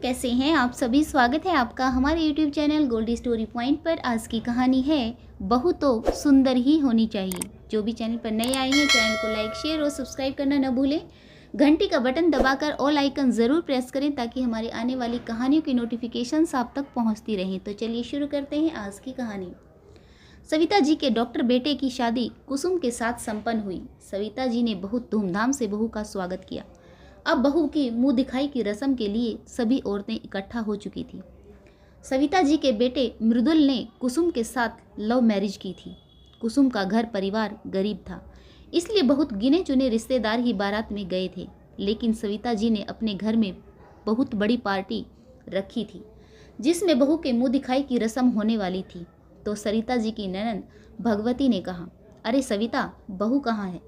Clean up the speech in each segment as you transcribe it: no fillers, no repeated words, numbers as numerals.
कैसे हैं आप सभी। स्वागत है आपका हमारे YouTube channel Goldy story point पर। आज की कहानी है बहू तो सुंदर ही होनी चाहिए। जो भी चैनल पर नए आए हैं चैनल को लाइक शेयर और सब्सक्राइब करना न भूलें। घंटी का बटन दबाकर ऑल आइकन ज़रूर प्रेस करें ताकि हमारी आने वाली कहानियों की नोटिफिकेशंस आप तक पहुँचती रहें। तो चलिए शुरू करते हैं आज की कहानी। सविता जी के डॉक्टर बेटे की शादी कुसुम के साथ संपन्न हुई। सविता जी ने बहुत धूमधाम से बहू का स्वागत किया। अब बहू की मुंह दिखाई की रस्म के लिए सभी औरतें इकट्ठा हो चुकी थी। सविता जी के बेटे मृदुल ने कुसुम के साथ लव मैरिज की थी। कुसुम का घर परिवार गरीब था, इसलिए बहुत गिने चुने रिश्तेदार ही बारात में गए थे। लेकिन सविता जी ने अपने घर में बहुत बड़ी पार्टी रखी थी जिसमें बहू के मुंह दिखाई की रस्म होने वाली थी। तो सरिता जी की ननद भगवती ने कहा, अरे सविता, बहू कहाँ है?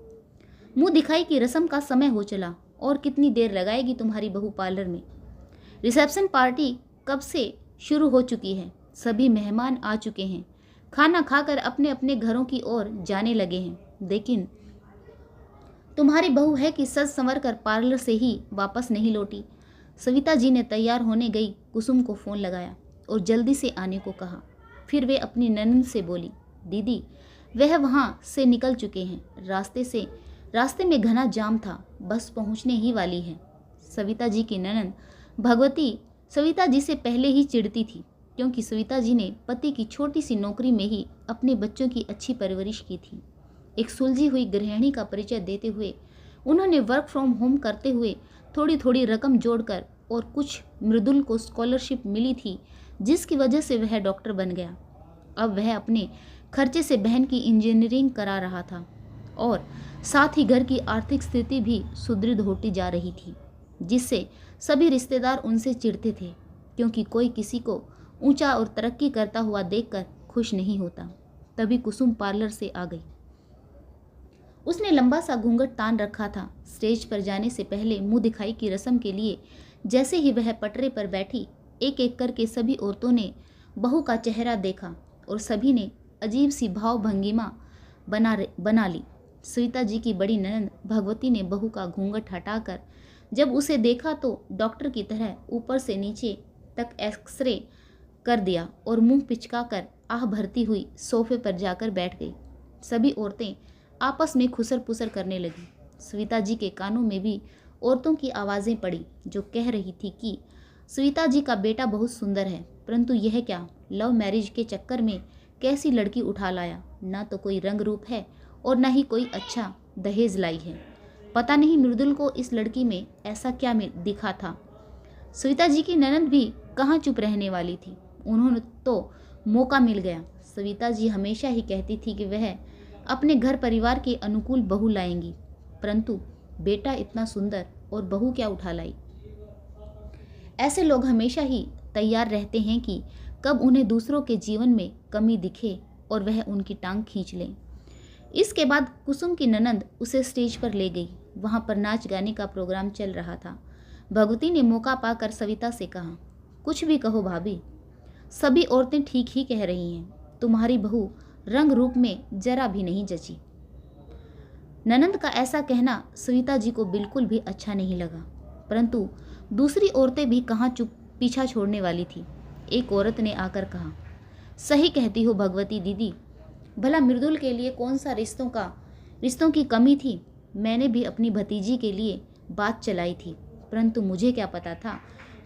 मुंह दिखाई की रस्म का समय हो चला और कितनी देर लगाएगी तुम्हारी बहू पार्लर में? रिसेप्शन पार्टी कब से शुरू हो चुकी है। सभी मेहमान आ चुके हैं, खाना खाकर अपने अपने घरों की ओर जाने लगे हैं। लेकिन तुम्हारी बहू है कि सज संवर कर पार्लर से ही वापस नहीं लौटी। सविता जी ने तैयार होने गई कुसुम को फ़ोन लगाया और जल्दी से आने को कहा। फिर वे अपनी ननद से बोली, दीदी वह वहाँ से निकल चुके हैं। रास्ते में घना जाम था, बस पहुँचने ही वाली है। सविता जी की ननद भगवती सविता जी से पहले ही चिढ़ती थी, क्योंकि सविता जी ने पति की छोटी सी नौकरी में ही अपने बच्चों की अच्छी परवरिश की थी। एक सुलझी हुई गृहिणी का परिचय देते हुए उन्होंने वर्क फ्रॉम होम करते हुए थोड़ी थोड़ी रकम जोड़कर और कुछ मृदुल को स्कॉलरशिप मिली थी जिसकी वजह से वह डॉक्टर बन गया। अब वह अपने खर्चे से बहन की इंजीनियरिंग करा रहा था और साथ ही घर की आर्थिक स्थिति भी सुदृढ़ होती जा रही थी, जिससे सभी रिश्तेदार उनसे चिढ़ते थे, क्योंकि कोई किसी को ऊंचा और तरक्की करता हुआ देखकर खुश नहीं होता। तभी कुसुम पार्लर से आ गई। उसने लंबा सा घूंघट तान रखा था। स्टेज पर जाने से पहले मुंह दिखाई की रस्म के लिए जैसे ही वह पटरे पर बैठी, एक एक करके सभी औरतों ने बहू का चेहरा देखा और सभी ने अजीब सी भाव भंगिमा बना ली। सविता जी की बड़ी ननद भगवती ने बहू का घूंघट हटाकर जब उसे देखा तो डॉक्टर की तरह ऊपर से नीचे तक एक्सरे कर दिया और मुंह पिचकाकर आह भरती हुई सोफे पर जाकर बैठ गई। सभी औरतें आपस में खुसर पुसर करने लगी। सविता जी के कानों में भी औरतों की आवाज़ें पड़ी जो कह रही थी कि सविता जी का बेटा बहुत सुंदर है, परंतु यह क्या, लव मैरिज के चक्कर में कैसी लड़की उठा लाया। ना तो कोई रंग रूप है और ना ही कोई अच्छा दहेज लाई है। पता नहीं मृदुल को इस लड़की में ऐसा क्या दिखा था। सविता जी की ननद भी कहाँ चुप रहने वाली थी, उन्होंने तो मौका मिल गया। सविता जी हमेशा ही कहती थी कि वह अपने घर परिवार के अनुकूल बहू लाएंगी, परंतु बेटा इतना सुंदर और बहू क्या उठा लाई। ऐसे लोग हमेशा ही तैयार रहते हैं कि कब उन्हें दूसरों के जीवन में कमी दिखे और वह उनकी टांग खींच लें। इसके बाद कुसुम की ननद उसे स्टेज पर ले गई। वहाँ पर नाच गाने का प्रोग्राम चल रहा था। भगवती ने मौका पाकर सविता से कहा, कुछ भी कहो भाभी, सभी औरतें ठीक ही कह रही हैं। तुम्हारी बहू रंग रूप में जरा भी नहीं जची। ननद का ऐसा कहना सविता जी को बिल्कुल भी अच्छा नहीं लगा, परंतु दूसरी औरतें भी कहाँ चुप पीछा छोड़ने वाली थी। एक औरत ने आकर कहा, सही कहती हो भगवती दीदी, भला मृदुल के लिए कौन सा रिश्तों की कमी थी। मैंने भी अपनी भतीजी के लिए बात चलाई थी, परंतु मुझे क्या पता था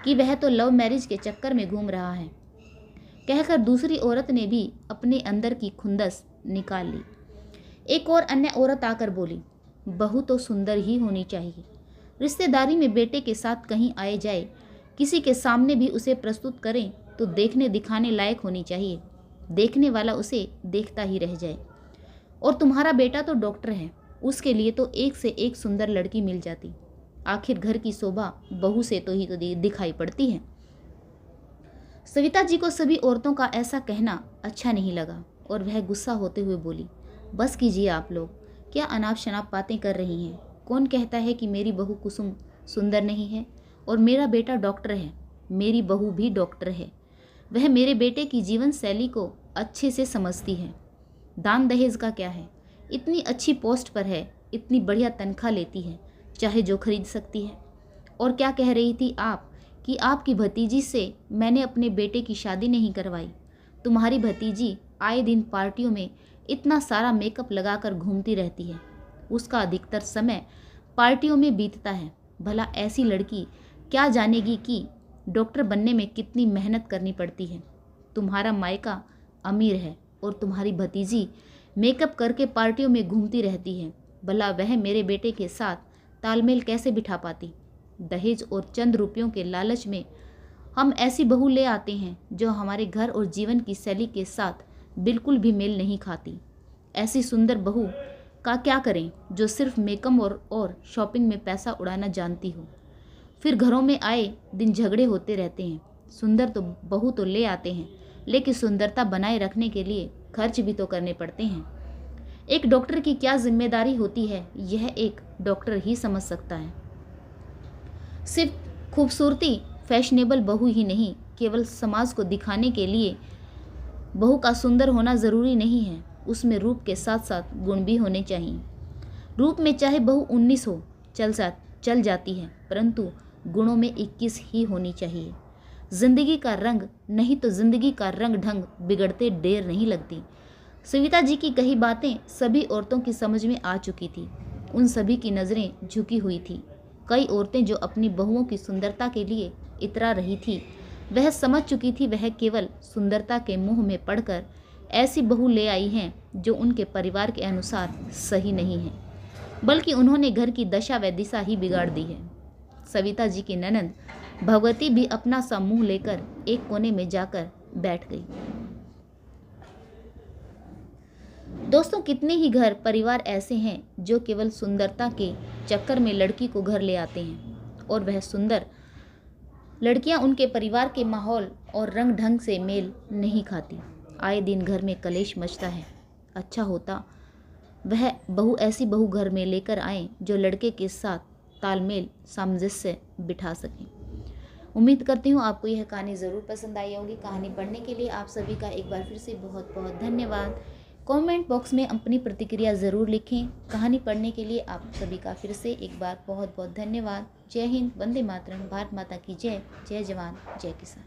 कि वह तो लव मैरिज के चक्कर में घूम रहा है। कहकर दूसरी औरत ने भी अपने अंदर की खुंदस निकाल ली। एक और अन्य औरत आकर बोली, बहू तो सुंदर ही होनी चाहिए। रिश्तेदारी में बेटे के साथ कहीं आए जाए, किसी के सामने भी उसे प्रस्तुत करें तो देखने दिखाने लायक होनी चाहिए, देखने वाला उसे देखता ही रह जाए। और तुम्हारा बेटा तो डॉक्टर है, उसके लिए तो एक से एक सुंदर लड़की मिल जाती। आखिर घर की शोभा बहू से तो दिखाई पड़ती है। सविता जी को सभी औरतों का ऐसा कहना अच्छा नहीं लगा और वह गुस्सा होते हुए बोली, बस कीजिए आप लोग, क्या अनाप शनाप बातें कर रही हैं। कौन कहता है कि मेरी बहू कुसुम सुंदर नहीं है और मेरा बेटा डॉक्टर है। मेरी बहू भी डॉक्टर है, वह मेरे बेटे की जीवन शैली को अच्छे से समझती है। दान दहेज का क्या है, इतनी अच्छी पोस्ट पर है, इतनी बढ़िया तनख्वाह लेती है, चाहे जो खरीद सकती है। और क्या कह रही थी आप कि आपकी भतीजी से मैंने अपने बेटे की शादी नहीं करवाई। तुम्हारी भतीजी आए दिन पार्टियों में इतना सारा मेकअप लगाकर घूमती रहती है। उसका अधिकतर समय पार्टियों में बीतता है। भला ऐसी लड़की क्या जानेगी कि डॉक्टर बनने में कितनी मेहनत करनी पड़ती है। तुम्हारा मायका अमीर है और तुम्हारी भतीजी मेकअप करके पार्टियों में घूमती रहती है। भला वह मेरे बेटे के साथ तालमेल कैसे बिठा पाती। दहेज और चंद रुपयों के लालच में हम ऐसी बहू ले आते हैं जो हमारे घर और जीवन की शैली के साथ बिल्कुल भी मेल नहीं खाती। ऐसी सुंदर बहू का क्या करें जो सिर्फ मेकअप और शॉपिंग में पैसा उड़ाना जानती हो। फिर घरों में आए दिन झगड़े होते रहते हैं। सुंदर तो बहू तो ले आते हैं, लेकिन सुंदरता बनाए रखने के लिए खर्च भी तो करने पड़ते हैं। एक डॉक्टर की क्या जिम्मेदारी होती है, यह एक डॉक्टर ही समझ सकता है। सिर्फ खूबसूरती, फैशनेबल बहू ही नहीं, केवल समाज को दिखाने के लिए बहू का सुंदर होना ज़रूरी नहीं है। उसमें रूप के साथ साथ गुण भी होने चाहिए। रूप में चाहे बहू 19 हो चल जाती है, परंतु गुणों में 21 ही होनी चाहिए। जिंदगी का रंग नहीं तो जिंदगी का रंग ढंग बिगड़ते देर नहीं लगती। सविता जी की कही बातें सभी औरतों की समझ में आ चुकी थी। उन सभी की नज़रें झुकी हुई थी। कई औरतें जो अपनी बहुओं की सुंदरता के लिए इतरा रही थी, वह समझ चुकी थी वह केवल सुंदरता के मुंह में पड़कर ऐसी बहू ले आई हैं जो उनके परिवार के अनुसार सही नहीं है, बल्कि उन्होंने घर की दशा व दिशा ही बिगाड़ दी है। सविता जी की ननंद भगवती भी अपना सा मुंह लेकर एक कोने में जाकर बैठ गई। दोस्तों, कितने ही घर परिवार ऐसे हैं जो केवल सुंदरता के चक्कर में लड़की को घर ले आते हैं और वह सुंदर लड़कियां उनके परिवार के माहौल और रंग ढंग से मेल नहीं खाती। आए दिन घर में कलेश मचता है। अच्छा होता वह बहू ऐसी बहू घर में लेकर आए जो लड़के के साथ तालमेल सामंजस्य बिठा सकें। उम्मीद करती हूँ आपको यह कहानी ज़रूर पसंद आई होगी। कहानी पढ़ने के लिए आप सभी का एक बार फिर से बहुत बहुत धन्यवाद। कमेंट बॉक्स में अपनी प्रतिक्रिया ज़रूर लिखें। कहानी पढ़ने के लिए आप सभी का फिर से एक बार बहुत बहुत धन्यवाद। जय हिंद, वंदे मातरम, भारत माता की जय। जय जवान, जय किसान।